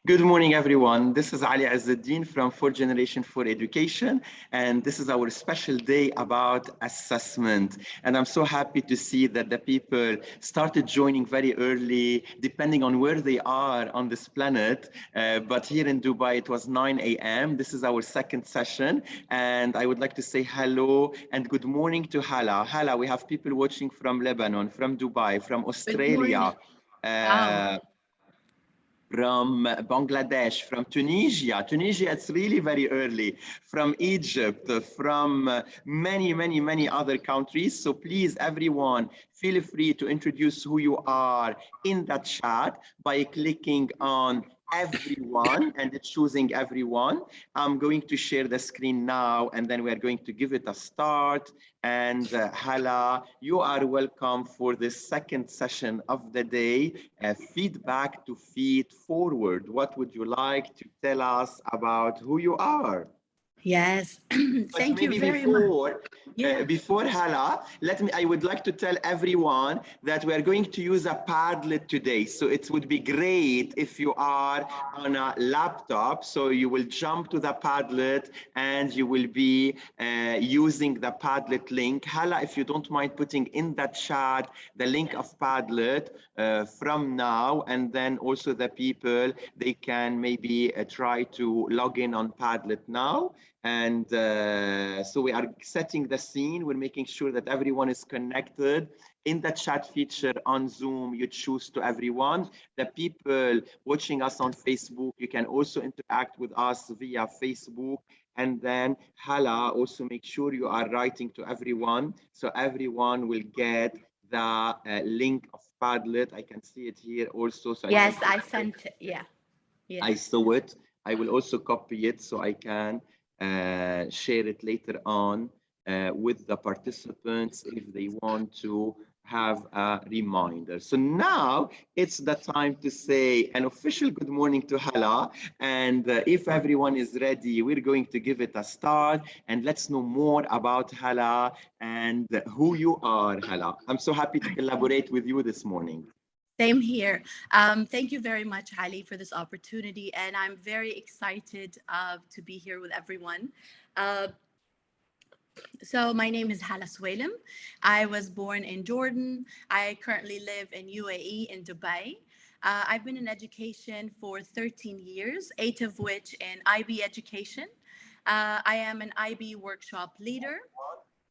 Good morning, everyone. This is Ali Azzuddin from 4th Generation for Education, and this is our special day about assessment. And I'm so happy to see that the people started joining very early, depending on where they are on this planet. But here in Dubai, it was 9 a.m. This is our second session, and I would like to say hello and good morning to Hala. Hala, we have people watching from Lebanon, from Dubai, from Good morning. Australia. Oh, From Bangladesh, from Tunisia. Tunisia, it's really very early. From Egypt, from many other countries. So please, everyone, feel free to introduce who you are in that chat by clicking on everyone and choosing everyone. I'm going to share the screen now, and then we're going to give it a start. And Hala, you are welcome for the second session of the day, feedback to feed forward. What would you like to tell us about who you are? yes. But Thank you maybe very much. before Hala, I would like to tell everyone that we are going to use a Padlet today. So it would be great if you are on a laptop. So you will jump to the Padlet and you will be using the Padlet link. Hala, if you don't mind putting in that chat the link of Padlet from now, and then also the people, they can maybe try to log in on Padlet now. And so we are setting the scene. We're making sure that everyone is connected. In the chat feature on Zoom, you choose to everyone. The people watching us on Facebook, you can also interact with us via Facebook. And then Hala, also make sure you are writing to everyone, so everyone will get the link of Padlet. I can see it here also. So Yes, I sent it. Yeah. I Yes. saw it. I will also copy it so I can share it later on with the participants if they want to have a reminder. So now it's the time to say an official good morning to Hala. And if everyone is ready, we're going to give it a start and let's know more about Hala and who you are, Hala. I'm so happy to collaborate with you this morning. Same here. Thank you very much, Ali, for this opportunity. And I'm very excited to be here with everyone. Uh, so my name is Hala Sweilem. I was born in Jordan. I currently live in UAE in Dubai. I've been in education for 13 years, 8 of which in IB Education. I am an IB workshop leader.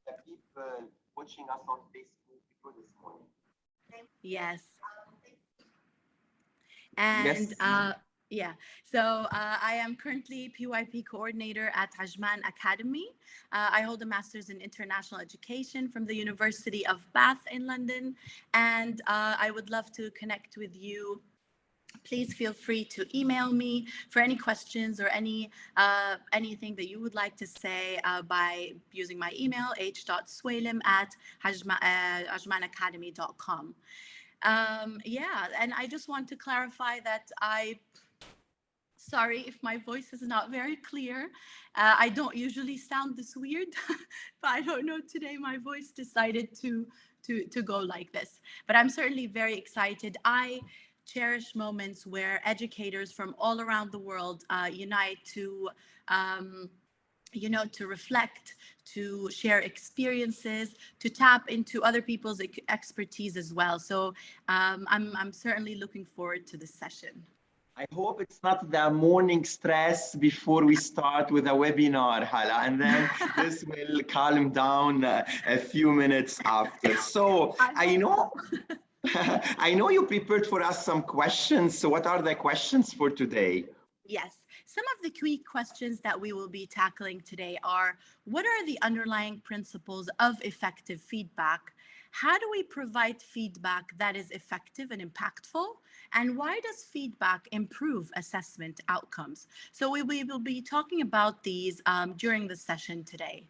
The people watching us on Facebook before this morning. Yes. And Yes. yeah, so I am currently PYP Coordinator at Ajman Academy. I hold a Master's in International Education from the University of Bath in London. And I would love to connect with you. Please feel free to email me for any questions or anything that you would like to say by using my email, h.swailem@ajmanacademy.com. Yeah, and I just want to clarify that sorry if my voice is not very clear. I don't usually sound this weird, but I don't know, today my voice decided to go like this. But I'm certainly very excited. I cherish moments where educators from all around the world unite to to reflect, to share experiences, to tap into other people's expertise as well. So I'm certainly looking forward to this session. I hope it's not the morning stress before we start with a webinar, Hala, and then this will calm down a few minutes after. So I know, I know you prepared for us some questions. So what are the questions for today? Yes. Some of the key questions that we will be tackling today are: what are the underlying principles of effective feedback? How do we provide feedback that is effective and impactful? And why does feedback improve assessment outcomes? So we will be talking about these during the session today.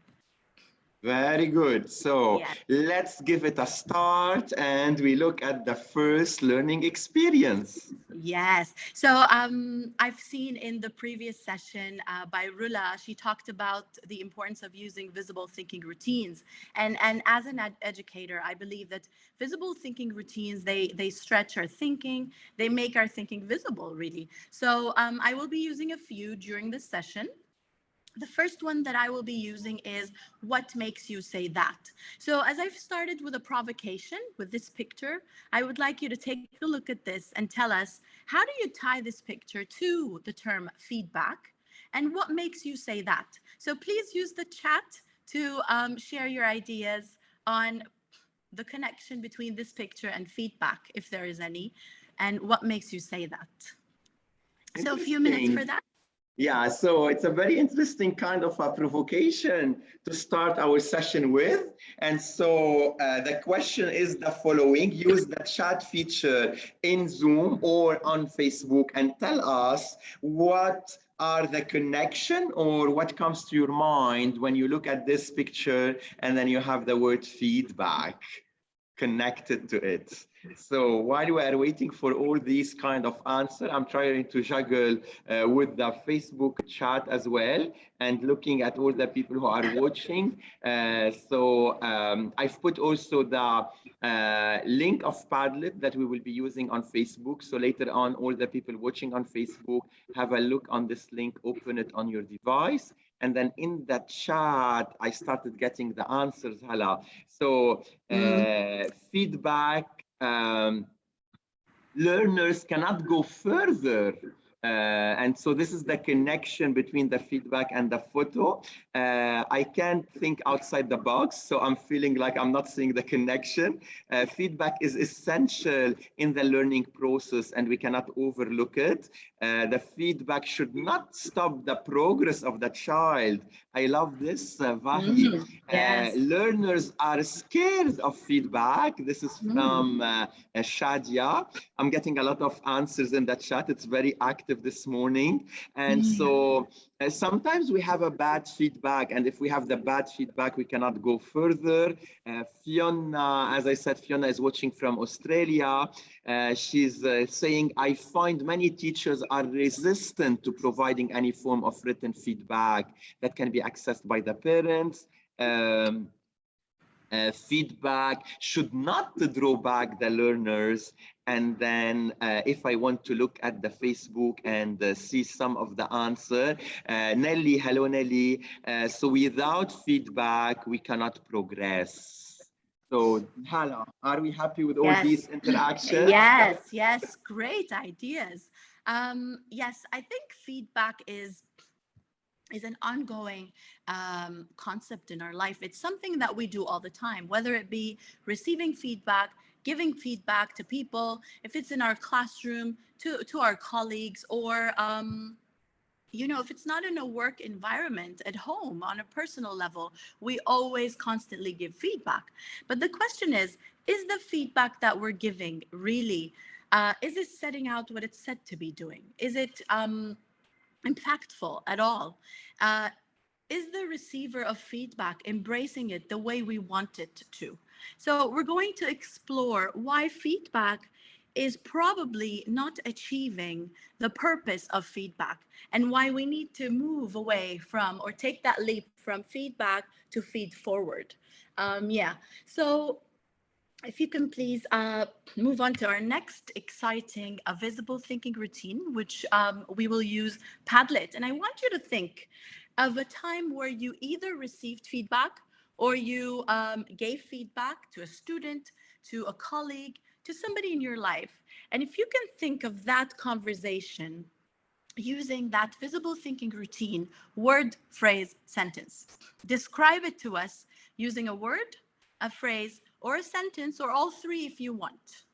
Very good. So Yes. let's give it a start and we look at the first learning experience. Yes. So I've seen in the previous session by Rula, she talked about the importance of using visible thinking routines. And as an educator, I believe that visible thinking routines, they stretch our thinking, they make our thinking visible, really. So I will be using a few during this session. The first one that I will be using is what makes you say that. So as I've started with a provocation with this picture, I would like you to take a look at this and tell us, how do you tie this picture to the term feedback? And what makes you say that? So please use the chat to share your ideas on the connection between this picture and feedback, if there is any, and what makes you say that. So a few minutes for that. Yeah, so it's a very interesting kind of a provocation to start our session with. And so the question is the following: use the chat feature in Zoom or on Facebook and tell us what are the connection or what comes to your mind when you look at this picture and then you have the word feedback connected to it. So while we are waiting for all these kind of answer, I'm trying to juggle with the Facebook chat as well and looking at all the people who are watching. So I've put also the link of Padlet that we will be using on Facebook. So later on, all the people watching on Facebook, have a look on this link, open it on your device. And then in that chat, I started getting the answers, Hala. So feedback, learners cannot go further. And so this is the connection between the feedback and the photo. I can't think outside the box, so I'm feeling like I'm not seeing the connection. Feedback is essential in the learning process and we cannot overlook it. The feedback should not stop the progress of the child. I love this, Vahi. Yes. Learners are scared of feedback. This is from Shadia. I'm getting a lot of answers in the chat. It's very active this morning. And so sometimes we have a bad feedback. And if we have the bad feedback, we cannot go further. Fiona, as I said, Fiona is watching from Australia. She's saying, I find many teachers are resistant to providing any form of written feedback that can be accessed by the parents. Feedback should not draw back the learners. And then if I want to look at the Facebook and see some of the answer, Nelly, hello Nelly. So without feedback, we cannot progress. So Hala, are we happy with all these interactions? Yes, great ideas. Yes, I think feedback is an ongoing concept in our life. It's something that we do all the time, whether it be receiving feedback, giving feedback to people, if it's in our classroom, to our colleagues, or if it's not in a work environment at home on a personal level, we always constantly give feedback. But the question is the feedback that we're giving really, is it setting out what it's said to be doing? Is it impactful at all? Is the receiver of feedback embracing it the way we want it to? So we're going to explore why feedback is probably not achieving the purpose of feedback and why we need to move away from or take that leap from feedback to feed forward. So if you can please move on to our next exciting visible thinking routine, which we will use Padlet. And I want you to think of a time where you either received feedback or you gave feedback to a student, to a colleague, to somebody in your life. And if you can think of that conversation using that visible thinking routine, word, phrase, sentence, describe it to us using a word, a phrase, or a sentence, or all three if you want.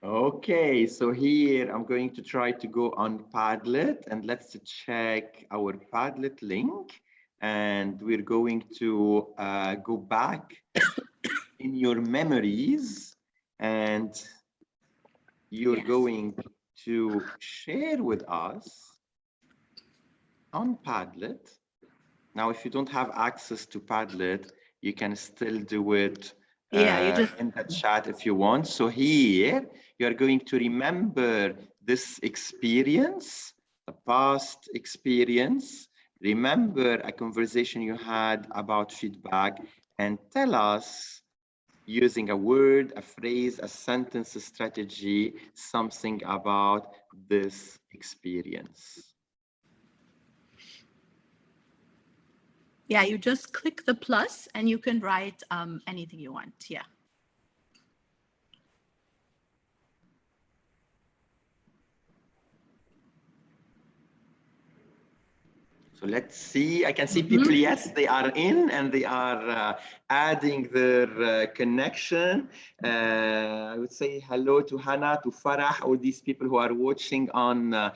Okay, so here I'm going to try to go on Padlet and let's check our Padlet link. And we're going to go back in your memories and you're going to share with us on Padlet. Now, if you don't have access to Padlet, you can still do it Yeah, you just in the chat if you want. So here, you're going to remember this experience, the past experience. Remember a conversation you had about feedback and tell us using a word, a phrase, a sentence, a strategy, something about this experience. yeah, you just click the plus and you can write anything you want. Yeah. So let's see. I can see people, yes, they are in and they are adding their connection. I would say hello to Hannah, to Farah, all these people who are watching on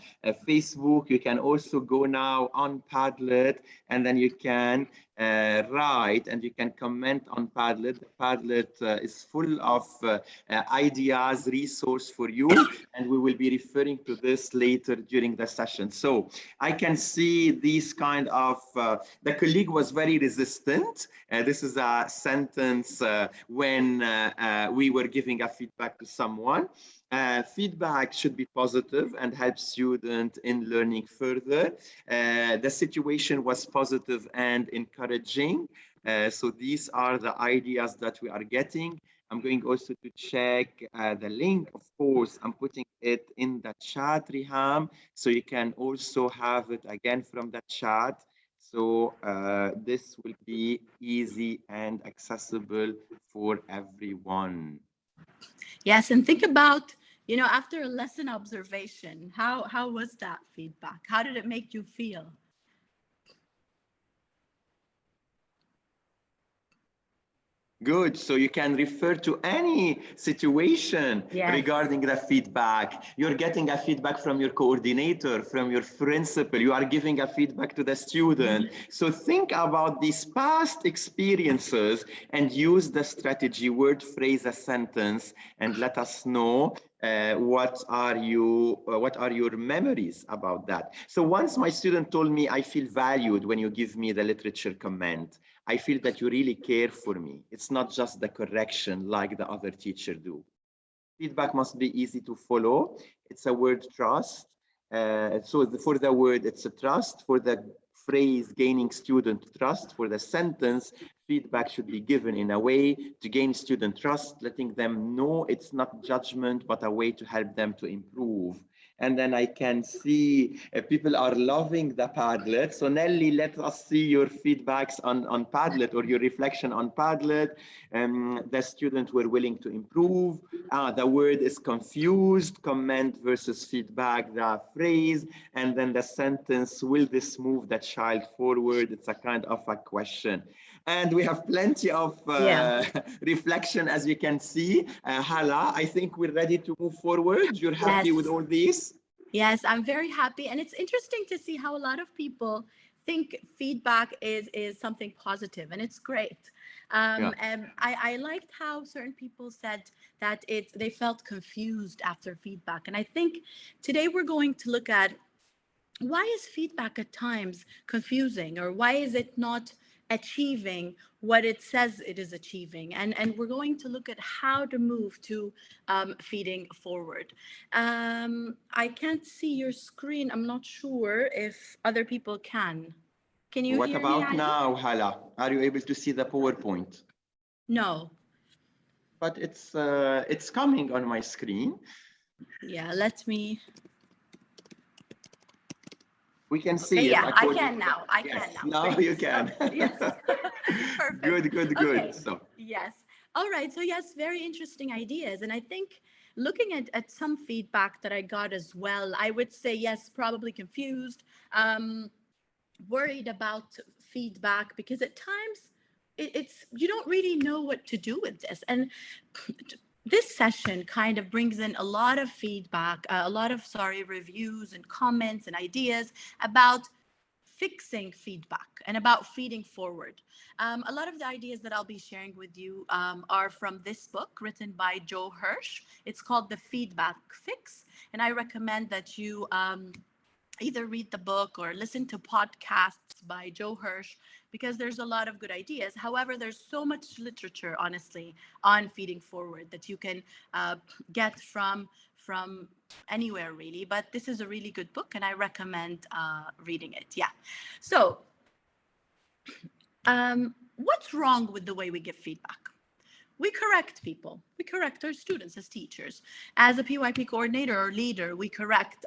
Facebook. You can also go now on Padlet and then you can write and you can comment on Padlet. Padlet is full of ideas, resource for you, and we will be referring to this later during the session. So I can see these kind of, the colleague was very resistant. This is a sentence when we were giving a feedback to someone. Feedback should be positive and help student in learning further. The situation was positive and encouraging. So these are the ideas that we are getting. I'm going also to check the link. Of course, I'm putting it in the chat, Riham, so you can also have it again from the chat. So this will be easy and accessible for everyone. Yes, and think about, you know, after a lesson observation, how was that feedback? How did it make you feel? Good. So you can refer to any situation regarding the feedback. You're getting a feedback from your coordinator, from your principal. You are giving a feedback to the student. So think about these past experiences and use the strategy, word, phrase, a sentence, and let us know what are your memories about that. So once my student told me, I feel valued when you give me the literature comment. I feel that you really care for me. It's not just the correction like the other teacher do. Feedback must be easy to follow. It's a word trust. For the word, it's a trust. For the phrase, gaining student trust. For the sentence, feedback should be given in a way to gain student trust, letting them know it's not judgment, but a way to help them to improve. And then I can see people are loving the Padlet. So Nelly, let us see your feedbacks on Padlet or your reflection on Padlet. The students were willing to improve. The word is confused, comment versus feedback, the phrase, and then the sentence, will this move the child forward? It's a kind of a question. And we have plenty of reflection, as you can see. Hala, I think we're ready to move forward. You're happy with all these? Yes, I'm very happy. And it's interesting to see how a lot of people think feedback is something positive, and it's great. And I liked how certain people said that they felt confused after feedback. And I think today we're going to look at, why is feedback at times confusing, or why is it not achieving what it says it is achieving? And we're going to look at how to move to feeding forward. I can't see your screen. I'm not sure if other people can. Can you hear me? What about now, Hala? Are you able to see the PowerPoint? No. But it's coming on my screen. Yeah, let me. We can see it. Yeah, I can now. I can now. Now you can. Yes. Perfect. Good. Okay. So. Yes. All right. So yes, very interesting ideas. And I think looking at some feedback that I got as well, I would say, yes, probably confused, worried about feedback, because at times it's you don't really know what to do with this. And this session kind of brings in a lot of feedback, a lot of reviews and comments and ideas about fixing feedback and about feeding forward. A lot of the ideas that I'll be sharing with you are from this book written by Joe Hirsch. It's called The Feedback Fix, and I recommend that you either read the book or listen to podcasts by Joe Hirsch, because there's a lot of good ideas. However, there's so much literature, honestly, on feeding forward that you can get from anywhere really. But this is a really good book, and I recommend reading it. Yeah. So, what's wrong with the way we give feedback? We correct people. We correct our students as teachers. As a PYP coordinator or leader, we correct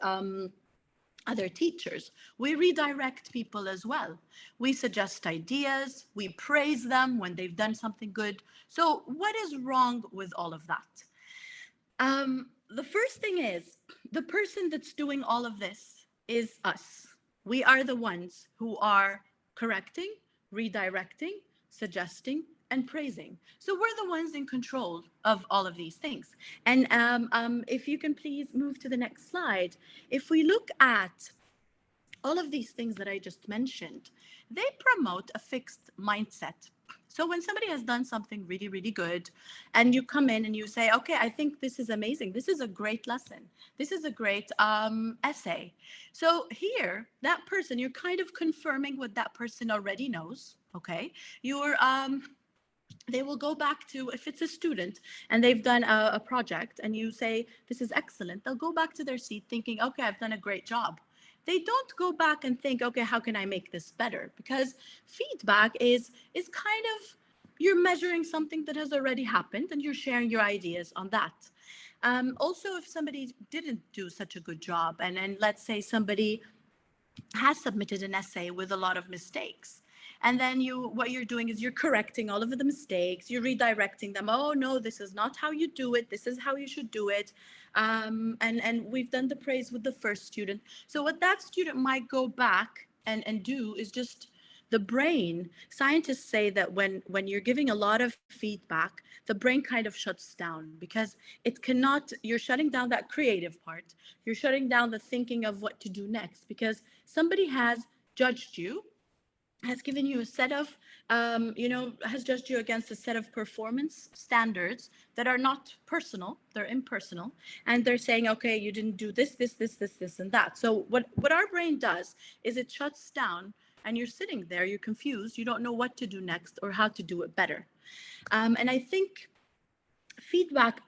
other teachers. We redirect people as well. We suggest ideas. We praise them when they've done something good. So what is wrong with all of that? The first thing is, the person that's doing all of this is us. We are the ones who are correcting, redirecting, suggesting, and praising. So we're the ones in control of all of these things. And if you can please move to the next slide. If we look at all of these things that I just mentioned, they promote a fixed mindset. So when somebody has done something really, really good, and you come in and you say, okay, I think this is amazing. This is a great lesson. This is a great essay. So here, that person, you're kind of confirming what that person already knows, okay? They will go back to, if it's a student and they've done a project and you say, this is excellent, they'll go back to their seat thinking, okay, I've done a great job. They don't go back and think, okay, how can I make this better? Because feedback is kind of, you're measuring something that has already happened and you're sharing your ideas on that. Also, if somebody didn't do such a good job, and let's say somebody has submitted an essay with a lot of mistakes, and then what you're doing is you're correcting all of the mistakes, you're redirecting them. Oh no, this is not how you do it, this is how you should do it. And we've done the praise with the first student. So what that student might go back and do is just, the brain, scientists say that when you're giving a lot of feedback, the brain kind of shuts down, because it cannot, you're shutting down that creative part, you're shutting down the thinking of what to do next, because somebody has judged you, has given you a set of, has judged you against a set of performance standards that are not personal, they're impersonal. And they're saying, okay, you didn't do this, and that. So what our brain does is it shuts down, and you're sitting there, you're confused, you don't know what to do next or how to do it better. And I think feedback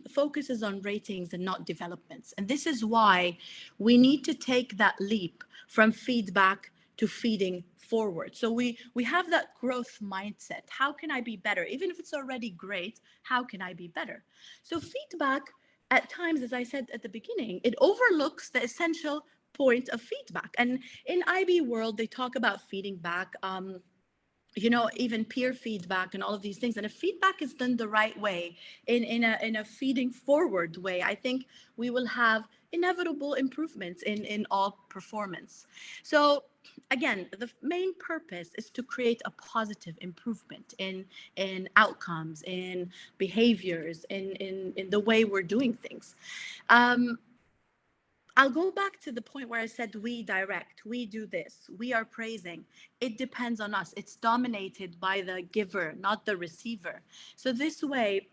focuses on ratings and not developments. And this is why we need to take that leap from feedback to feeding forward. So we have that growth mindset. How can I be better? Even if it's already great, how can I be better? So feedback, at times, as I said at the beginning, it overlooks the essential point of feedback. And in IB world, they talk about feeding back, even peer feedback and all of these things. And if feedback is done the right way, in a feeding forward way, I think we will have inevitable improvements in all performance. So again, the main purpose is to create a positive improvement in outcomes, in behaviors, in the way we're doing things. I'll go back to the point where I said we direct, we do this, we are praising. It depends on us. It's dominated by the giver, not the receiver. So this way,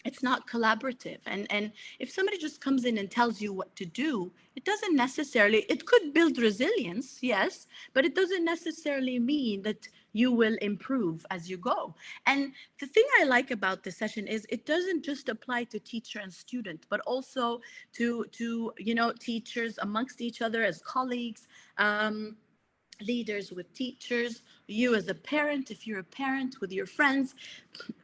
it's not collaborative. And if somebody just comes in and tells you what to do, it doesn't necessarily, it could build resilience, yes, but it doesn't necessarily mean that you will improve as you go. And the thing I like about this session is it doesn't just apply to teacher and student, but also to teachers amongst each other as colleagues, leaders with teachers, you as a parent, if you're a parent, with your friends.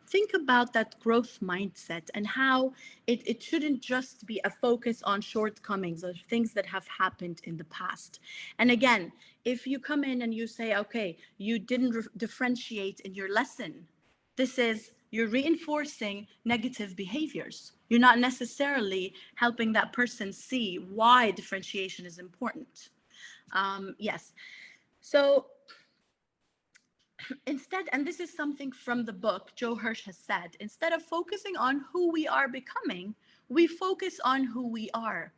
Think about that growth mindset and how it shouldn't just be a focus on shortcomings or things that have happened in the past. And again, if you come in and you say, okay, you didn't differentiate in your lesson, you're reinforcing negative behaviors. You're not necessarily helping that person see why differentiation is important. Yes. So instead, and this is something from the book Joe Hirsch has said, instead of focusing on who we are becoming, we focus on who we are.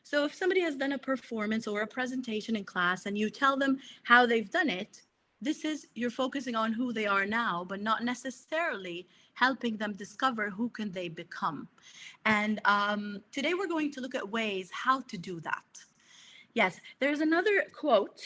So if somebody has done a performance or a presentation in class and you tell them how they've done it, you're focusing on who they are now, but not necessarily helping them discover who can they become. And today we're going to look at ways how to do that. Yes, there's another quote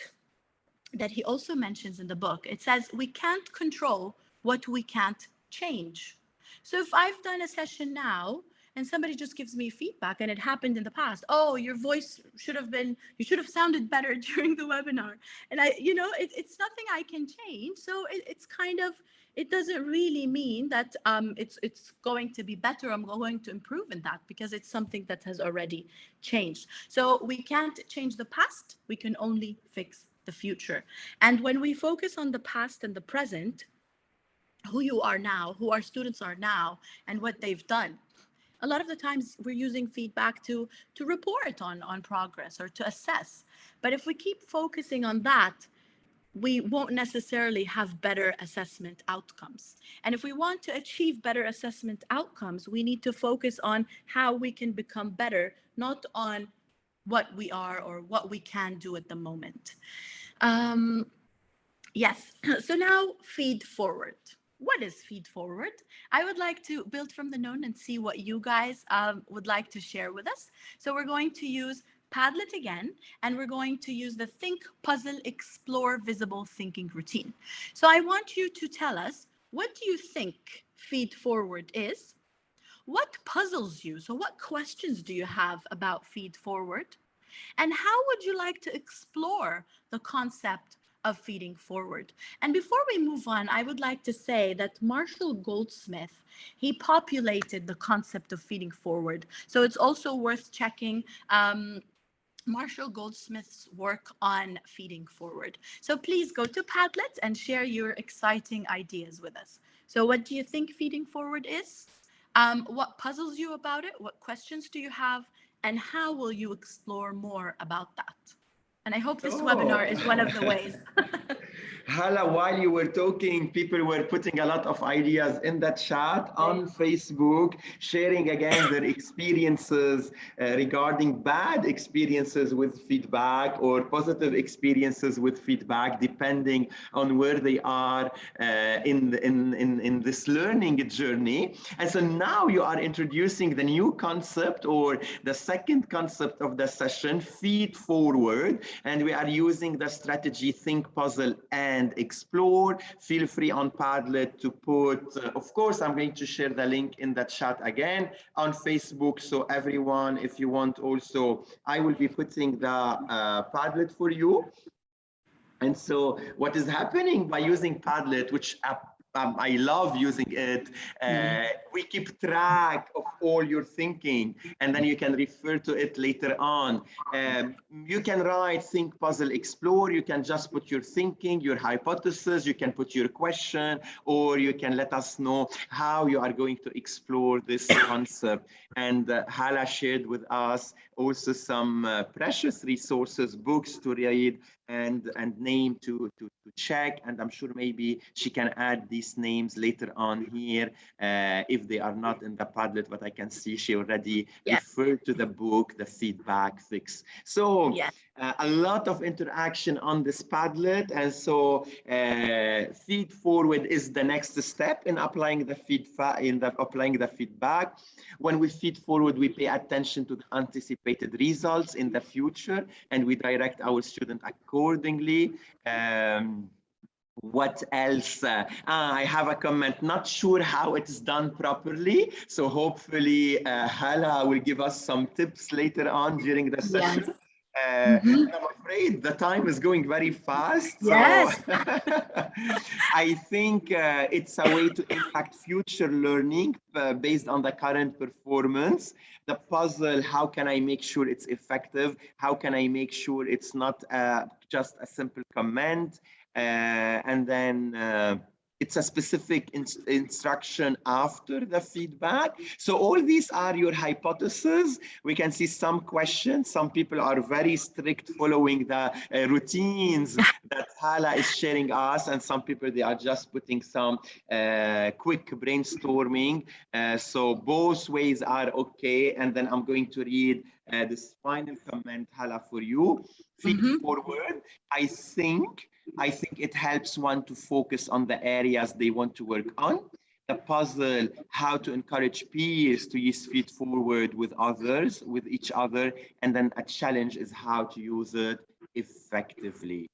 that he also mentions in the book. It says, we can't control what we can't change. So if I've done a session now and somebody just gives me feedback, and it happened in the past, oh, your voice should have been, you should have sounded better during the webinar. And it's nothing I can change. So it's kind of, it doesn't really mean that it's going to be better. I'm going to improve in that because it's something that has already changed. So we can't change the past. We can only fix the future. And when we focus on the past and the present, who you are now, who our students are now, and what they've done, a lot of the times we're using feedback to report on progress or to assess. But if we keep focusing on that, we won't necessarily have better assessment outcomes. And if we want to achieve better assessment outcomes, we need to focus on how we can become better, not on what we are or what we can do at the moment. Yes, so now feed forward. What is feed forward? I would like to build from the known and see what you guys would like to share with us. So we're going to use Padlet again, and we're going to use the Think, Puzzle, Explore, Visible Thinking routine. So I want you to tell us, what do you think feed forward is? What puzzles you? So what questions do you have about feed forward? And how would you like to explore the concept of feeding forward? And before we move on, I would like to say that Marshall Goldsmith, he populated the concept of feeding forward. So it's also worth checking Marshall Goldsmith's work on feeding forward. So please go to Padlet and share your exciting ideas with us. So what do you think feeding forward is? What puzzles you about it? What questions do you have? And how will you explore more about that? And I hope this webinar is one of the ways. Hala, while you were talking, people were putting a lot of ideas in the chat on Facebook, sharing again their experiences regarding bad experiences with feedback or positive experiences with feedback, depending on where they are in this learning journey. And so now you are introducing the new concept, or the second concept of the session, feed forward. And we are using the strategy Think, Puzzle, and Explore. Feel free on Padlet to put, of course, I'm going to share the link in the chat again on Facebook. So everyone, if you want also, I will be putting the Padlet for you. And so what is happening by using Padlet, which I love using it. We keep track of all your thinking, and then you can refer to it later on. You can write Think, Puzzle, Explore. You can just put your thinking, your hypothesis. You can put your question, or you can let us know how you are going to explore this concept. And Hala shared with us also some precious resources, books to read, and name to check. And I'm sure maybe she can add these names later on here if they are not in the Padlet, but I can see she already referred to the book, The Feedback Fix. So a lot of interaction on this Padlet. And so feed forward is the next step in applying the feedback. When we feed forward, we pay attention to the anticipated results in the future, and we direct our student accordingly. What else? I have a comment, not sure how it's done properly. So hopefully Hala will give us some tips later on during the session. I'm afraid the time is going very fast. Yes. So I think it's a way to impact future learning based on the current performance. The puzzle, how can I make sure it's effective? How can I make sure it's not just a simple comment? And then it's a specific instruction after the feedback. So all these are your hypotheses. We can see some questions. Some people are very strict following the routines that Hala is sharing us. And some people, they are just putting some quick brainstorming. So both ways are okay. And then I'm going to read this final comment, Hala, for you. Feed forward. I think it helps one to focus on the areas they want to work on. The puzzle, how to encourage peers to use feed forward with others, with each other. And then a challenge is how to use it effectively.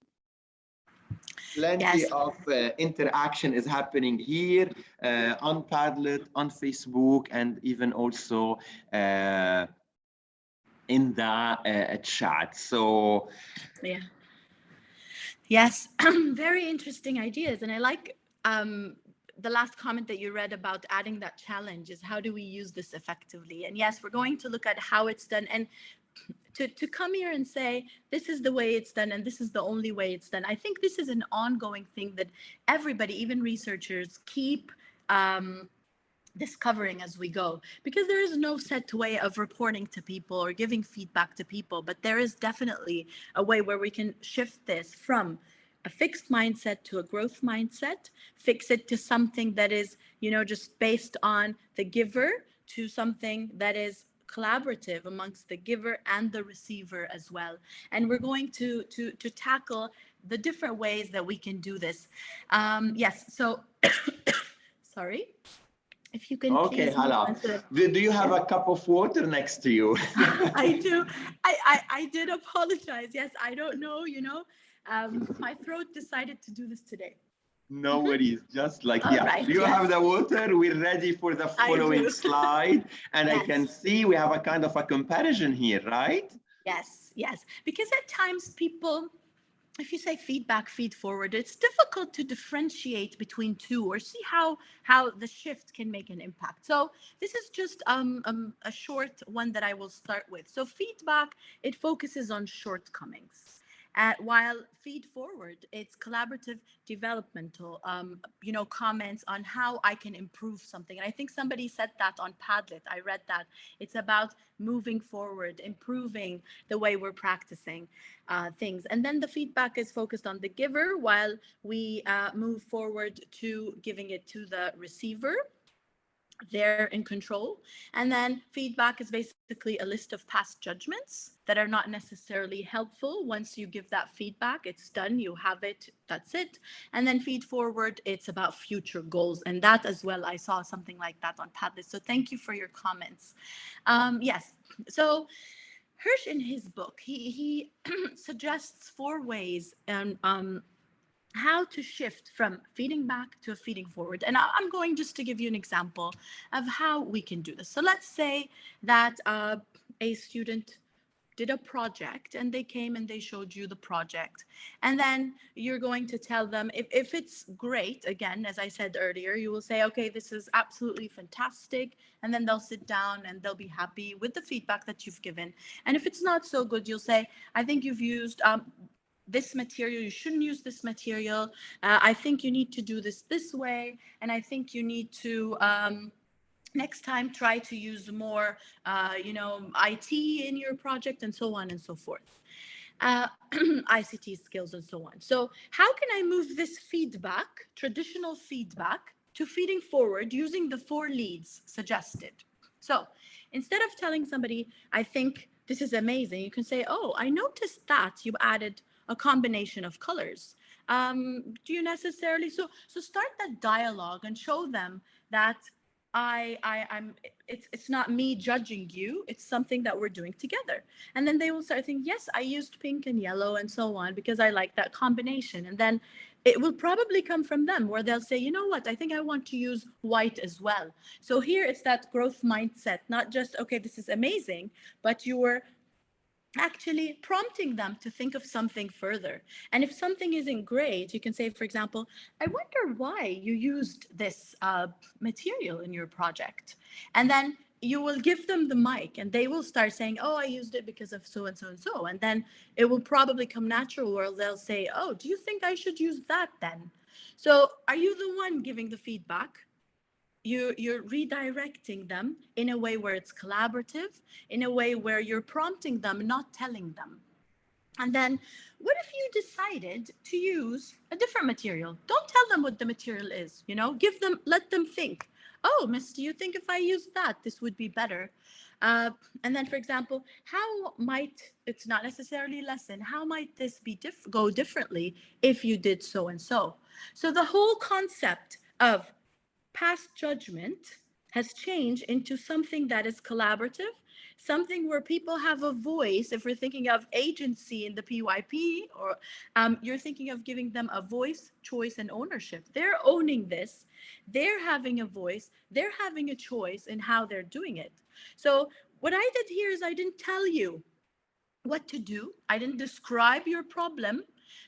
Plenty Yes. of interaction is happening here on Padlet, on Facebook, and even also in the chat. So Yeah. Yes. Very interesting ideas. And I like the last comment that you read about adding that challenge is how do we use this effectively? And yes, we're going to look at how it's done. And to come here and say this is the way it's done and this is the only way it's done, I think this is an ongoing thing that everybody, even researchers, keep discovering as we go, because there is no set way of reporting to people or giving feedback to people, but there is definitely a way where we can shift this from a fixed mindset to a growth mindset, fix it to something that is, just based on the giver, to something that is collaborative amongst the giver and the receiver as well. And we're going to tackle the different ways that we can do this. Yes, so sorry, if you can okay, please move Hala, on to the, do you have yes. a cup of water next to you? I do. I did apologize. Yes, I don't know, my throat decided to do this today. No worries, just like, All yeah. right, Do you have yes, the water? We're ready for the I following do. slide. And I can Yes. see we have a kind of a comparison here, right? Yes, yes. Because at times people, if you say feedback, feed forward, it's difficult to differentiate between two or see how the shift can make an impact. So this is just a short one that I will start with. So feedback, it focuses on shortcomings. While feed forward, it's collaborative, developmental, comments on how I can improve something. And I think somebody said that on Padlet. I read that. It's about moving forward, improving the way we're practicing things. And then the feedback is focused on the giver, while we move forward to giving it to the receiver. They're in control. And then feedback is basically a list of past judgments that are not necessarily helpful. Once you give that feedback, it's done, you have it, that's it. And then feed forward, it's about future goals. And that as well, I saw something like that on Padlet. So thank you for your comments. Yes, so Hirsch in his book, he suggests 4 ways and how to shift from feeding back to a feeding forward. And I'm going just to give you an example of how we can do this. So let's say that a student did a project and they came and they showed you the project. And then you're going to tell them if it's great, again, as I said earlier, you will say, okay, this is absolutely fantastic. And then they'll sit down and they'll be happy with the feedback that you've given. And if it's not so good, you'll say, I think you've used this material, you shouldn't use this material. I think you need to do this way. And I think you need to next time try to use more, IT in your project and so on and so forth. ICT skills and so on. So how can I move this feedback, traditional feedback, to feeding forward using the 4 leads suggested? So instead of telling somebody, I think this is amazing, you can say, oh, I noticed that you added a combination of colors. Do you necessarily, so start that dialogue and show them that I'm it's not me judging you, it's something that we're doing together. And then they will start thinking, yes, I used pink and yellow and so on because I like that combination. And then it will probably come from them where they'll say, you know what, I think I want to use white as well. So here it's that growth mindset, not just, okay, this is amazing, but you're actually prompting them to think of something further. And if something isn't great, you can say, for example, I wonder why you used this material in your project. And then you will give them the mic and they will start saying, oh, I used it because of so and so and so. And then it will probably come natural where they'll say, oh, do you think I should use that then? So are you the one giving the feedback? You're redirecting them in a way where it's collaborative, in a way where you're prompting them, not telling them. And then what if you decided to use a different material? Don't tell them what the material is, give them, let them think. Oh, miss, do you think if I use that, this would be better? And then, for example, how might, it's not necessarily a lesson, how might this be go differently if you did so and so? So the whole concept of past judgment has changed into something that is collaborative, something where people have a voice. If we're thinking of agency in the PYP, or you're thinking of giving them a voice, choice, and ownership. They're owning this. They're having a voice. They're having a choice in how they're doing it. So what I did here is I didn't tell you what to do. I didn't describe your problem.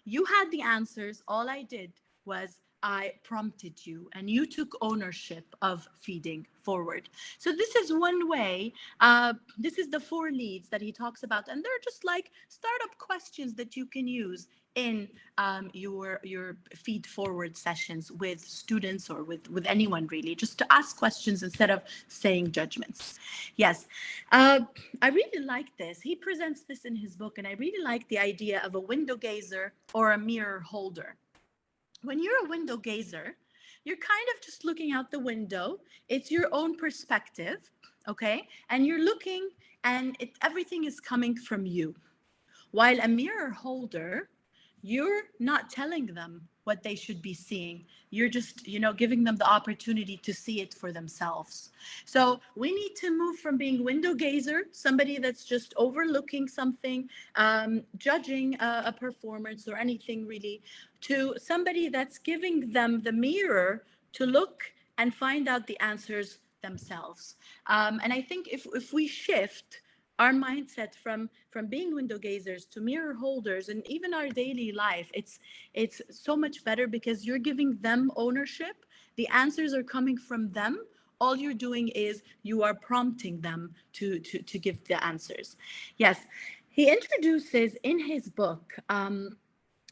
You had the answers. All I did was I prompted you and you took ownership of feeding forward. So this is one way. This is the 4 leads that he talks about. And they're just like startup questions that you can use in your feed forward sessions with students or with anyone, really, just to ask questions instead of saying judgments. Yes, I really like this. He presents this in his book, and I really like the idea of a window gazer or a mirror holder. When you're a window gazer, you're kind of just looking out the window. It's your own perspective, okay? And you're looking, and everything is coming from you. While a mirror holder, you're not telling them what they should be seeing. You're just, giving them the opportunity to see it for themselves. So we need to move from being window gazer, somebody that's just overlooking something, judging a performance or anything really, to somebody that's giving them the mirror to look and find out the answers themselves. And I think if we shift our mindset from being window gazers to mirror holders, and even our daily life, it's so much better because you're giving them ownership. The answers are coming from them. All you're doing is you are prompting them to give the answers. Yes, he introduces in his book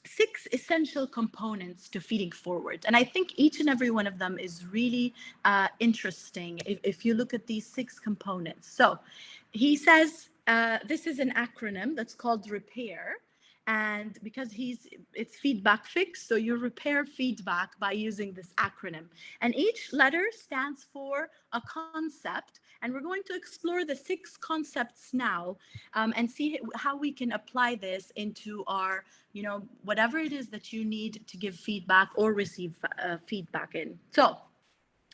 6 essential components to feeding forward. And I think each and every one of them is really interesting if you look at these 6 components. So he says this is an acronym that's called REPAIR. And because it's feedback fixed, so you repair feedback by using this acronym. And each letter stands for a concept. And we're going to explore the 6 concepts now and see how we can apply this into our, whatever it is that you need to give feedback or receive feedback in. So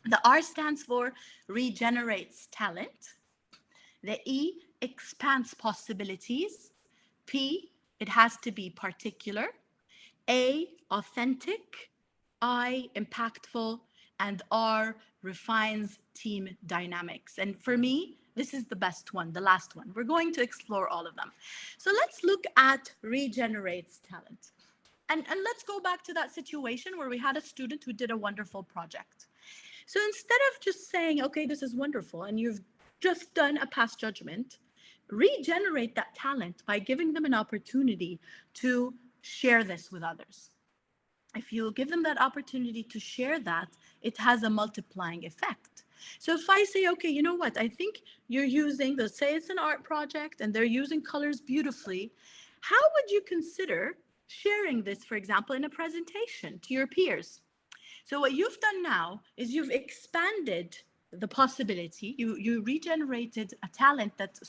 the R stands for regenerates talent. The E, expands possibilities. P, it has to be particular. A, authentic. I, impactful. And R, refines team dynamics. And for me, this is the best one, the last one. We're going to explore all of them. So let's look at regenerates talent. And let's go back to that situation where we had a student who did a wonderful project. So instead of just saying, okay, this is wonderful, and you've just done a past judgment, regenerate that talent by giving them an opportunity to share this with others. If you give them that opportunity to share that, it has a multiplying effect. So if I say, okay, you know what, I think you're using, let's say it's an art project and they're using colors beautifully, how would you consider sharing this, for example, in a presentation to your peers? So what you've done now is you've expanded the possibility. You regenerated a talent that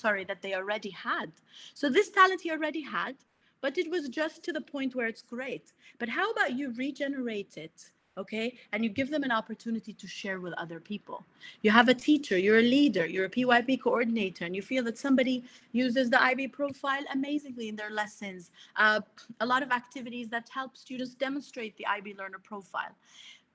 they already had. So this talent he already had, but it was just to the point where it's great. But how about you regenerate it, okay? And you give them an opportunity to share with other people. You have a teacher, you're a leader, you're a PYP coordinator, and you feel that somebody uses the IB profile amazingly in their lessons. A lot of activities that help students demonstrate the IB learner profile.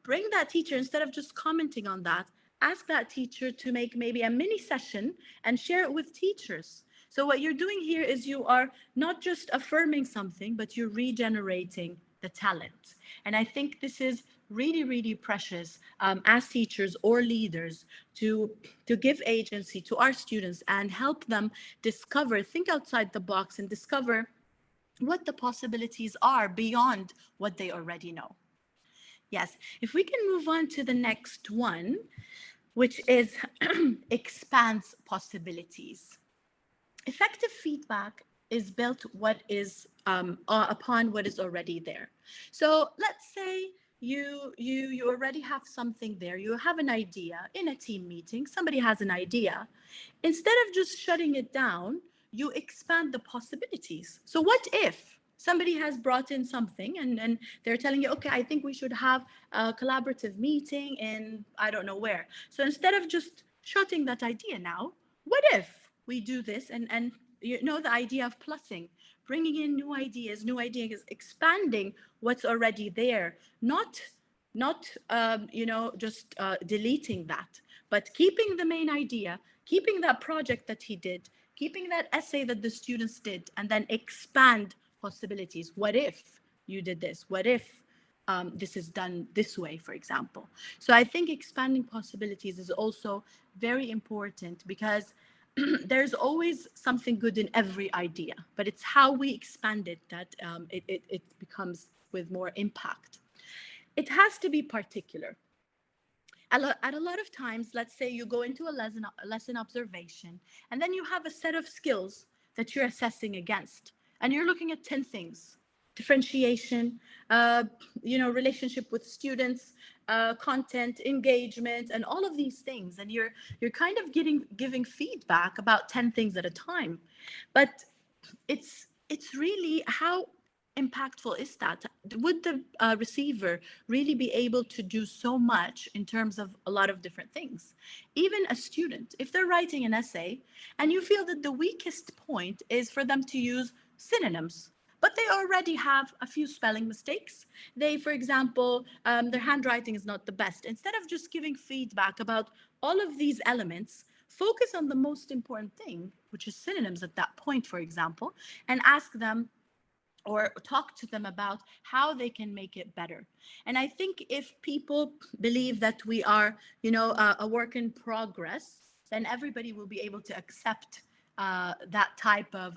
Bring that teacher, instead of just commenting on that, ask that teacher to make maybe a mini session and share it with teachers. So what you're doing here is you are not just affirming something, but you're regenerating the talent. And I think this is really, really precious as teachers or leaders to give agency to our students and help them discover, think outside the box and discover what the possibilities are beyond what they already know. Yes, if we can move on to the next one, which is expands possibilities. Effective feedback is built upon what is already there. So let's say you already have something there. You have an idea in a team meeting. Somebody has an idea. Instead of just shutting it down, you expand the possibilities. So what if somebody has brought in something and they're telling you, okay, I think we should have a collaborative meeting in I don't know where. So instead of just shutting that idea now, what if we do this, and you know, the idea of plussing, bringing in new ideas, expanding what's already there, not you know, just deleting that, but keeping the main idea, keeping that project that he did, keeping that essay that the students did, and then expand possibilities. What if you did this? What if this is done this way, for example? So I think expanding possibilities is also very important, because there's always something good in every idea, but it's how we expand it that it becomes with more impact. It has to be particular. At a lot of times, let's say you go into a lesson observation, and then you have a set of skills that you're assessing against, and you're looking at 10 things: differentiation, you know, relationship with students, content, engagement, and all of these things. And you're kind of giving feedback about 10 things at a time. But it's really, how impactful is that? Would the receiver really be able to do so much in terms of a lot of different things? Even a student, if they're writing an essay and you feel that the weakest point is for them to use synonyms, but they already have a few spelling mistakes. They, for example, their handwriting is not the best. Instead of just giving feedback about all of these elements, focus on the most important thing, which is synonyms at that point, for example, and ask them or talk to them about how they can make it better. And I think if people believe that we are, you know, a work in progress, then everybody will be able to accept that type of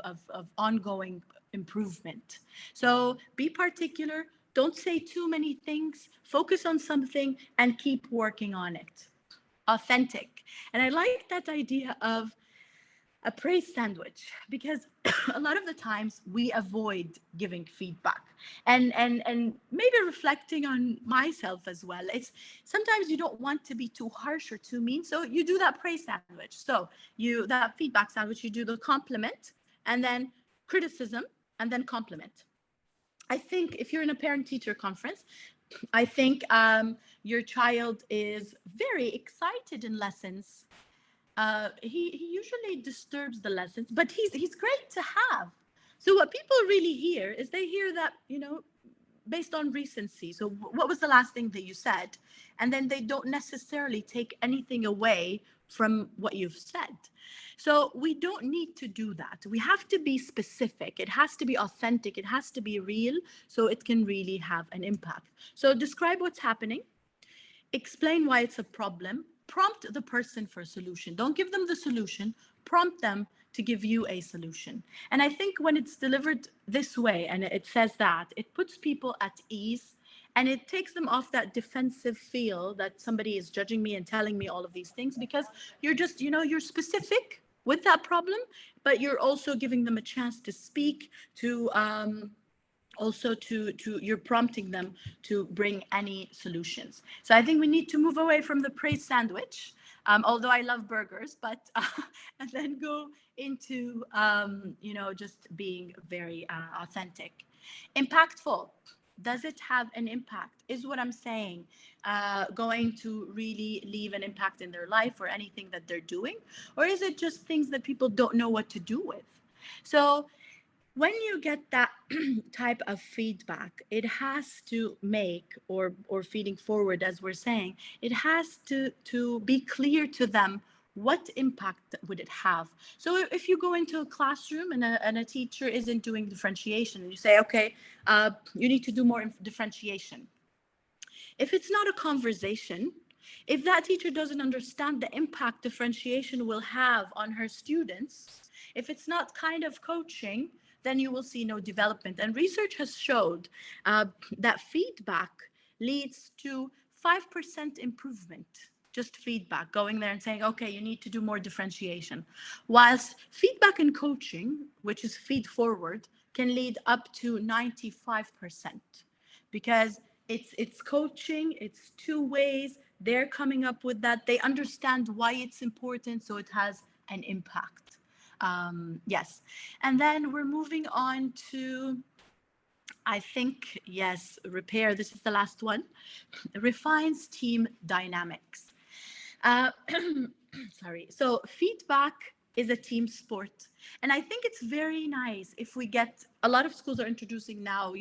ongoing improvement. So be particular, don't say too many things, focus on something and keep working on it. Authentic. And I like that idea of a praise sandwich, because a lot of the times we avoid giving feedback, and maybe reflecting on myself as well, it's sometimes you don't want to be too harsh or too mean, so you do that praise sandwich. So you, that feedback sandwich, you do the compliment and then criticism and then compliment. I think if you're in a parent teacher conference, I think your child is very excited in lessons. He usually disturbs the lessons, but he's great to have. So what people really hear is, they hear that, you know, based on recency. So what was the last thing that you said? And then they don't necessarily take anything away from what you've said. So we don't need to do that. We have to be specific. It has to be authentic. It has to be real, so it can really have an impact. So describe what's happening, explain why it's a problem, prompt the person for a solution. Don't give them the solution, prompt them to give you a solution. And I think when it's delivered this way and it says that, it puts people at ease, and it takes them off that defensive feel that somebody is judging me and telling me all of these things, because you're just, you know, you're specific with that problem, but you're also giving them a chance to speak, to also to you're prompting them to bring any solutions. So I think we need to move away from the praise sandwich, although I love burgers, but and then go into you know, just being very authentic. Impactful. Does it have an impact? Is what I'm saying going to really leave an impact in their life or anything that they're doing? Or is it just things that people don't know what to do with? So when you get that type of feedback, it has to make, or feeding forward, as we're saying, it has to be clear to them, what impact would it have? So if you go into a classroom and a teacher isn't doing differentiation, and you say, okay, you need to do more differentiation. If it's not a conversation, if that teacher doesn't understand the impact differentiation will have on her students, if it's not kind of coaching, then you will see no development. And research has showed that feedback leads to 5% improvement. Just feedback, going there and saying, okay, you need to do more differentiation. Whilst feedback and coaching, which is feed forward, can lead up to 95%, because it's coaching, it's two ways. They're coming up with that. They understand why it's important, so it has an impact. Yes. And then we're moving on to, I think, yes, repair. This is the last one. Refines team dynamics. Sorry. So feedback is a team sport. And I think it's very nice if we get, a lot of schools are introducing now,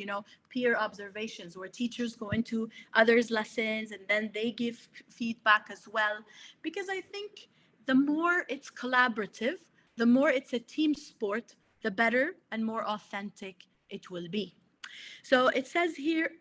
peer observations where teachers go into others' lessons and then they give feedback as well. Because I think the more it's collaborative, the more it's a team sport, the better and more authentic it will be. So it says here,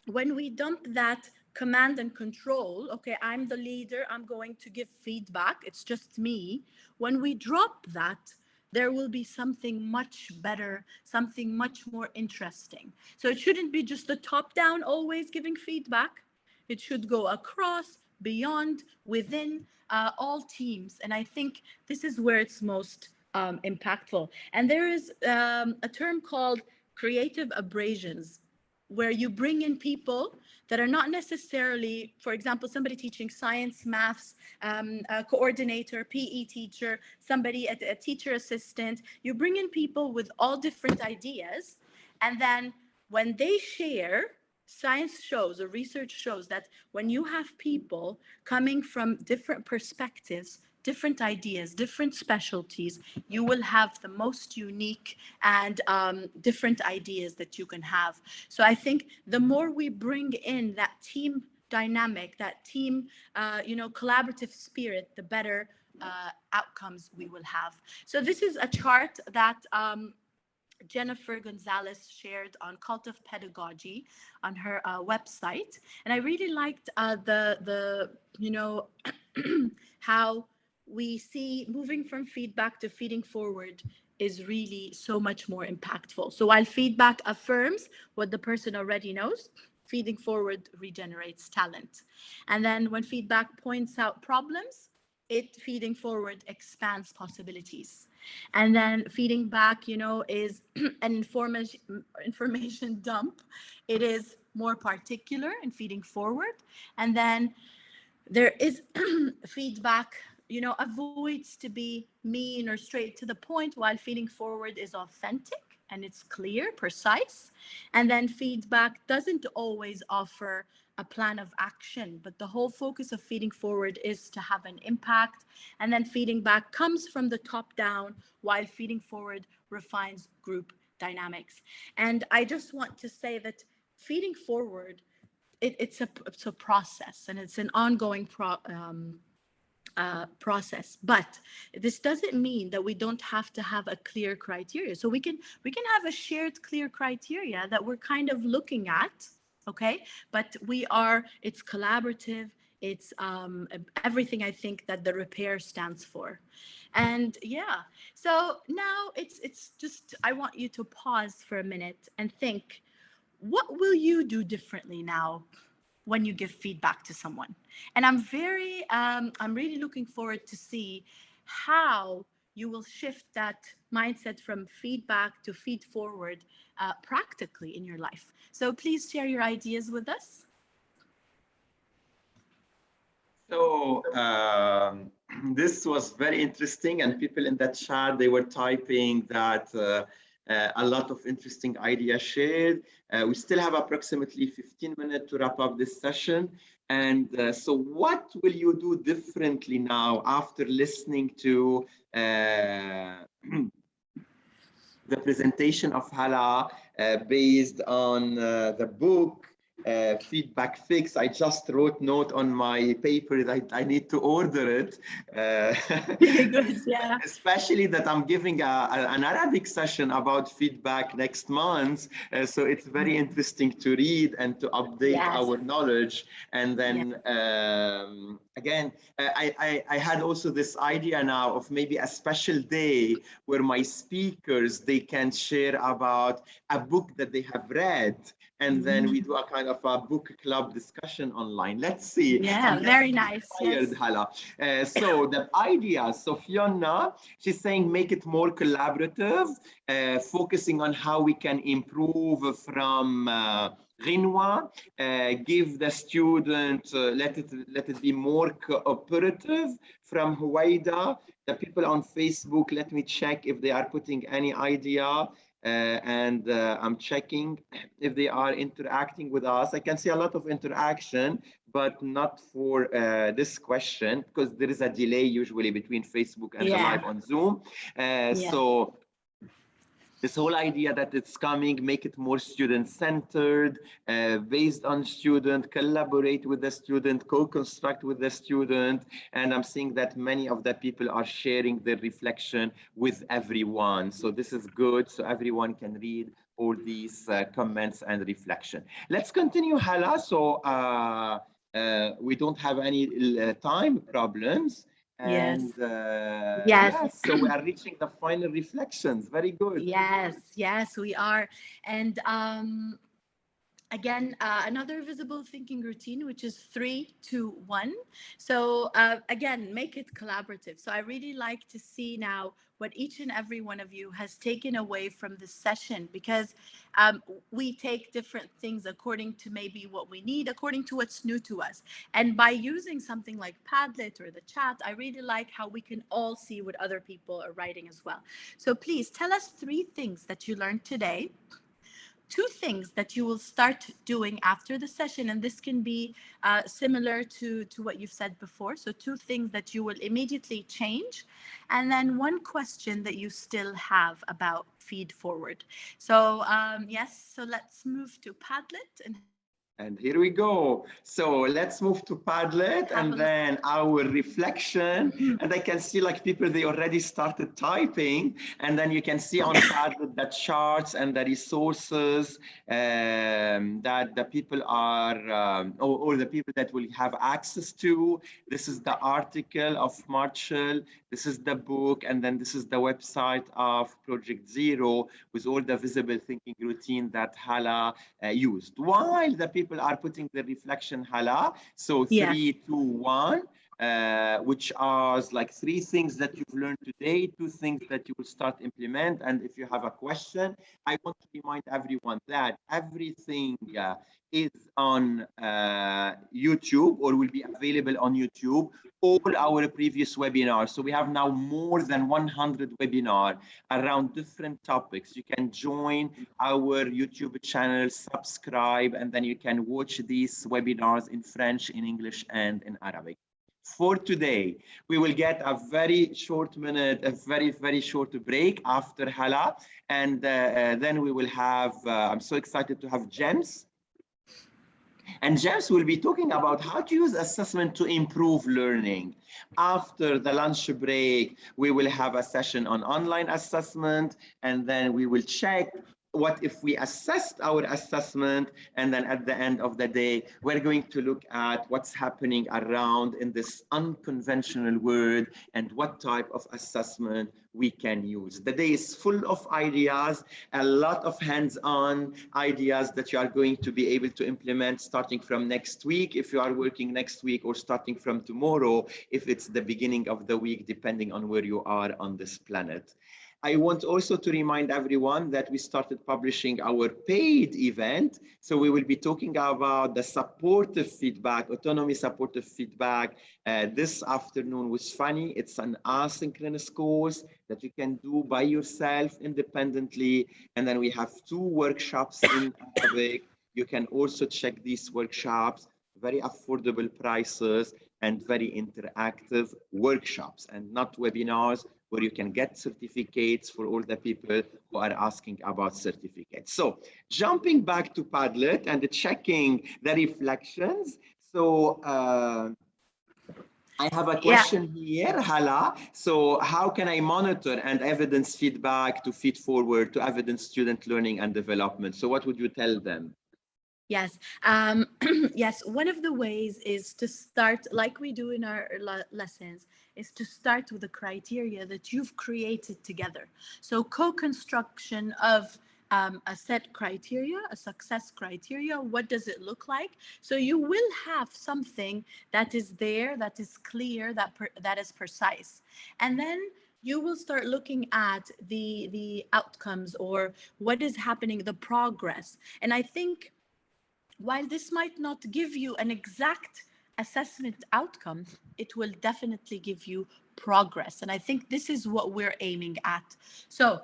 when we dump that command and control, okay, I'm the leader, I'm going to give feedback, it's just me. When we drop that, there will be something much better, something much more interesting. So it shouldn't be just the top down always giving feedback. It should go across, beyond, within all teams. And I think this is where it's most impactful. And there is a term called creative abrasions, where you bring in people that are not necessarily, for example, somebody teaching science, maths, a coordinator, PE teacher, somebody, a teacher assistant. You bring in people with all different ideas. And then when they share, science shows or research shows that when you have people coming from different perspectives, different ideas, different specialties, you will have the most unique and different ideas that you can have. So I think the more we bring in that team dynamic, that team, collaborative spirit, the better outcomes we will have. So this is a chart that Jennifer Gonzalez shared on Cult of Pedagogy on her website, and I really liked the how we see moving from feedback to feeding forward is really so much more impactful. So while feedback affirms what the person already knows, feeding forward regenerates talent. And then when feedback points out problems, feeding forward expands possibilities. And then feeding back, is an information dump. It is more particular in feeding forward. And then there is feedback, avoids to be mean or straight to the point, while feeding forward is authentic and it's clear, precise. And then feedback doesn't always offer a plan of action, but the whole focus of feeding forward is to have an impact. And then feeding back comes from the top down, while feeding forward refines group dynamics. And I just want to say that feeding forward, it's a process, and it's an ongoing process. But this doesn't mean that we don't have to have a clear criteria. So we can have a shared clear criteria that we're kind of looking at, okay? But it's collaborative. It's everything I think that the repair stands for. And yeah, so now it's just, I want you to pause for a minute and think, what will you do differently now when you give feedback to someone? And I'm really looking forward to see how you will shift that mindset from feedback to feed forward practically in your life. So please share your ideas with us. So this was very interesting, and people in that chat, they were typing that a lot of interesting ideas shared. We still have approximately 15 minutes to wrap up this session. And so what will you do differently now after listening to the presentation of Hala based on the book Feedback Fix? I just wrote note on my paper that I need to order it. Good, yeah. Especially that I'm giving an Arabic session about feedback next month. So it's very interesting to read and to update our knowledge. And then again, I had also this idea now of maybe a special day where my speakers, they can share about a book that they have read. And then we do a kind of a book club discussion online. Let's see. Yeah, very nice. Yes. Hala. So the idea, so Fiona, she's saying make it more collaborative, focusing on how we can improve from Rinwa, give the student, let it be more cooperative. From Huwaida, the people on Facebook, let me check if they are putting any idea. and I'm checking if they are interacting with us. I can see a lot of interaction, but not for this question, because there is a delay usually between Facebook and the Yeah. live on Zoom. Yeah. So this whole idea that it's coming, make it more student-centered, based on student, collaborate with the student, co-construct with the student. And I'm seeing that many of the people are sharing their reflection with everyone. So this is good, so everyone can read all these comments and reflection. Let's continue, Hala. So we don't have any time problems. Yes. And Yes. yes, so we are reaching the final reflections. Very good. Yes. Yes, we are. And again, another visible thinking routine, which is 3-2-1. So again, make it collaborative. So I really like to see now what each and every one of you has taken away from this session, because we take different things according to maybe what we need, according to what's new to us. And by using something like Padlet or the chat, I really like how we can all see what other people are writing as well. So please tell us 3 things that you learned today, 2 things that you will start doing after the session, and this can be similar to what you've said before. So 2 things that you will immediately change, and then 1 question that you still have about feed forward. So yes, so let's move to Padlet and And here we go. So let's move to Padlet and then our reflection. And I can see like people, they already started typing. And then you can see on Padlet the charts and the resources that the people are, or the people that will have access to. This is the article of Marshall. This is the book. And then this is the website of Project Zero with all the visible thinking routine that Hala used. While the people are putting the reflection, Hala, so 3, 2, 1, which are like 3 things that you've learned today, 2 things that you will start implement. And if you have a question, I want to remind everyone that everything is on YouTube, or will be available on YouTube, all our previous webinars. So we have now more than 100 webinars around different topics. You can join our YouTube channel, subscribe, and then you can watch these webinars in French, in English, and in Arabic. For today, we will get a very short minute, a very short break after Hala, and then we will have, I'm so excited to have James. And James will be talking about how to use assessment to improve learning. After the lunch break, we will have a session on online assessment, and then we will check what if we assessed our assessment, and then at the end of the day, we're going to look at what's happening around in this unconventional world and what type of assessment we can use. The day is full of ideas, a lot of hands-on ideas that you are going to be able to implement starting from next week, if you are working next week, or starting from tomorrow, if it's the beginning of the week, depending on where you are on this planet. I want also to remind everyone that we started publishing our paid event. So we will be talking about the supportive feedback, autonomy supportive feedback this afternoon with Fanny. It's an asynchronous course that you can do by yourself independently. And then we have 2 workshops in Arabic. You can also check these workshops, very affordable prices and very interactive workshops, and not webinars, where you can get certificates for all the people who are asking about certificates. So jumping back to Padlet and checking the reflections. So I have a question here, Hala. So how can I monitor and evidence feedback to feed forward to evidence student learning and development? So what would you tell them? Yes. Yes, one of the ways is to start, like we do in our lessons, is to start with the criteria that you've created together. So co-construction of a set criteria, a success criteria, what does it look like? So you will have something that is there, that is clear, that is precise. And then you will start looking at the outcomes, or what is happening, the progress. And I think, while this might not give you an exact assessment outcome, it will definitely give you progress. And I think this is what we're aiming at. So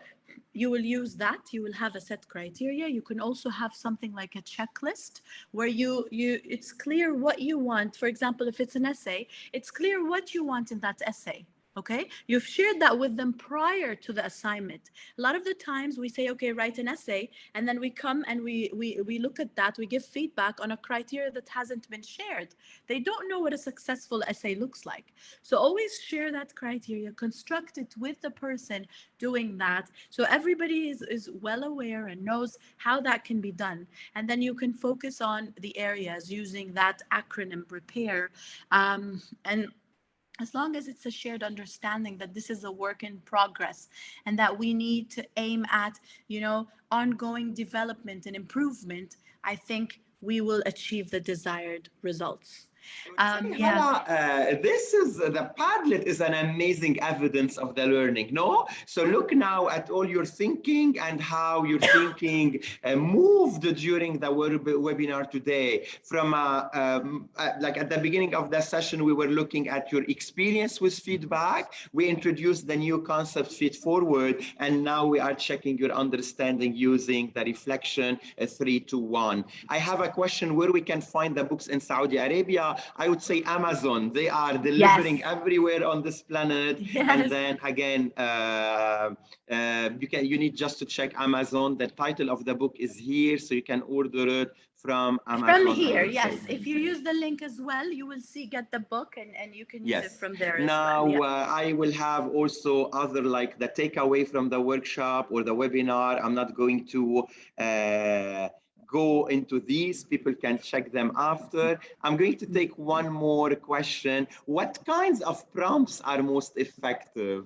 you will use that. You will have a set criteria. You can also have something like a checklist where it's clear what you want. For example, if it's an essay, it's clear what you want in that essay. Okay, you've shared that with them prior to the assignment. A lot of the times we say, okay, write an essay, and then we come and we look at that, we give feedback on a criteria that hasn't been shared. They don't know what a successful essay looks like. So always share that criteria, construct it with the person doing that, so everybody is well aware and knows how that can be done. And then you can focus on the areas using that acronym repair. And as long as it's a shared understanding that this is a work in progress and that we need to aim at, ongoing development and improvement, I think we will achieve the desired results. Yeah. Hala, the Padlet is an amazing evidence of the learning, no? So look now at all your thinking and how your thinking moved during the webinar today. From like at the beginning of the session, we were looking at your experience with feedback. We introduced the new concept Feedforward, and now we are checking your understanding using the reflection 3 to 1. I have a question where we can find the books in Saudi Arabia. I would say Amazon. They are delivering everywhere on this planet. And then again, you need just to check Amazon. The title of the book is here, so you can order it from Amazon. From here, yes. If you use the link as well, you will get the book, and you can use it from there now, as well. I will have also other like the takeaway from the workshop or the webinar. I'm not going to go into these. People can check them after. I'm going to take one more question. What kinds of prompts are most effective?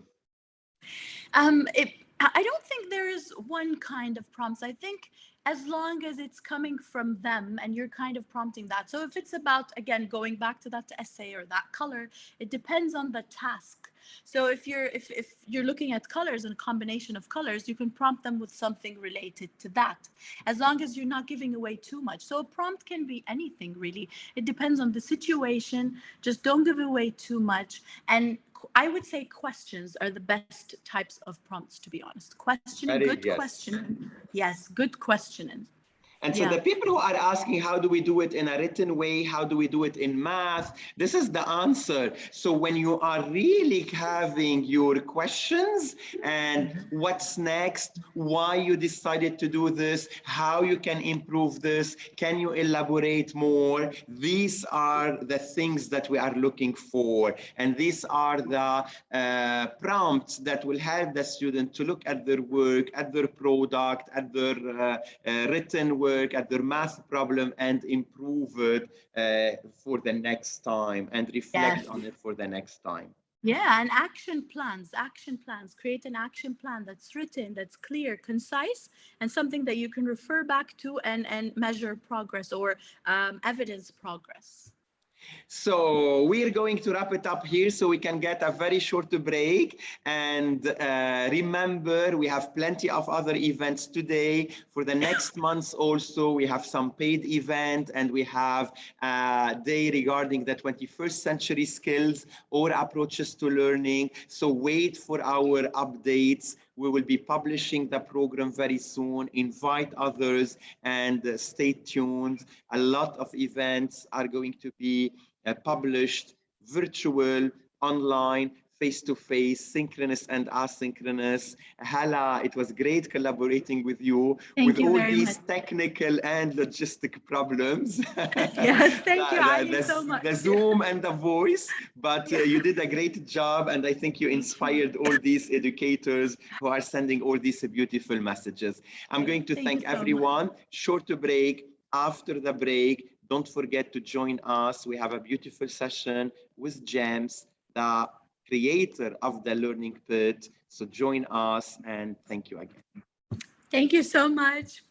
I don't think there is one kind of prompts. I think as long as it's coming from them and you're kind of prompting that. So if it's about, again, going back to that essay or that color, it depends on the task. So if you're looking at colors and a combination of colors, you can prompt them with something related to that, as long as you're not giving away too much. So a prompt can be anything, really. It depends on the situation. Just don't give away too much. And I would say questions are the best types of prompts, to be honest. Questioning, good questioning. Yes, good questioning. And so the people who are asking, how do we do it in a written way? How do we do it in math? This is the answer. So when you are really having your questions and what's next, why you decided to do this, how you can improve this, can you elaborate more? These are the things that we are looking for. And these are the prompts that will help the student to look at their work, at their product, at their written work, at their math problem, and improve it for the next time and reflect on it for the next time. Yeah, and action plans, create an action plan that's written, that's clear, concise, and something that you can refer back to and measure progress or evidence progress. So we're going to wrap it up here so we can get a very short break. And remember, we have plenty of other events today. For the next months also, we have some paid event, and we have a day regarding the 21st century skills or approaches to learning. So wait for our updates. We will be publishing the program very soon. Invite others and stay tuned. A lot of events are going to be published, virtual, online, face-to-face, synchronous and asynchronous. Hala, it was great collaborating with you with all these technical and logistic problems. Yes, thank you, Ali, so much. The Zoom and the voice, but you did a great job, and I think you inspired all these educators who are sending all these beautiful messages. I'm going to thank everyone. Short break. After the break, don't forget to join us. We have a beautiful session with James, the creator of the Learning Pit. So join us, and thank you again. Thank you so much.